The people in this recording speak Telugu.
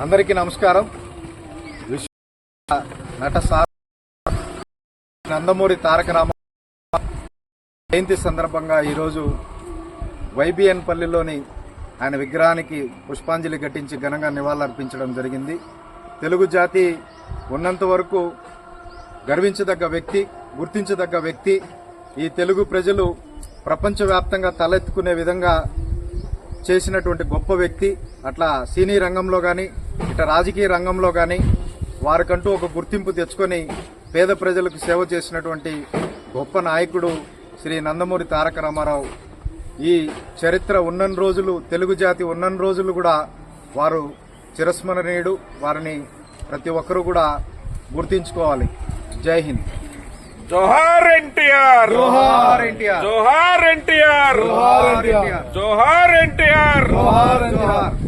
అందరికీ నమస్కారం. నట నందమూరి తారక రామారావు జయంతి సందర్భంగా ఈరోజు వైబిఎన్ పల్లిలోని ఆయన విగ్రహానికి పుష్పాంజలి ఘటించి ఘనంగా నివాళులర్పించడం జరిగింది. తెలుగు జాతి ఉన్నంత వరకు గర్వించదగ్గ వ్యక్తి, గుర్తించదగ్గ వ్యక్తి. ఈ తెలుగు ప్రజలు ప్రపంచవ్యాప్తంగా తలెత్తుకునే విధంగా చేసినటువంటి గొప్ప వ్యక్తి. అట్లా సినీ రంగంలో కానీ ఇట్లా రాజకీయ రంగంలో కానీ వారికంటూ ఒక గుర్తింపు తెచ్చుకొని పేద ప్రజలకు సేవ చేసినటువంటి గొప్ప నాయకుడు శ్రీ నందమూరి తారక రామారావు. ఈ చరిత్ర ఉన్నన్ని రోజులు, తెలుగు జాతి ఉన్నన్ని రోజులు కూడా వారు చిరస్మరణీయుడు. వారిని ప్రతి ఒక్కరూ కూడా గుర్తించుకోవాలి. జై హింద్. జోహార్ ఎన్టీఆర్, జోహార్ ఎన్టీఆర్, జోహార్ ఎన్టీఆర్, జోహార్ ఎన్టీఆర్, జోహార్ ఎన్టీఆర్, జోహార్ ఎన్టీఆర్.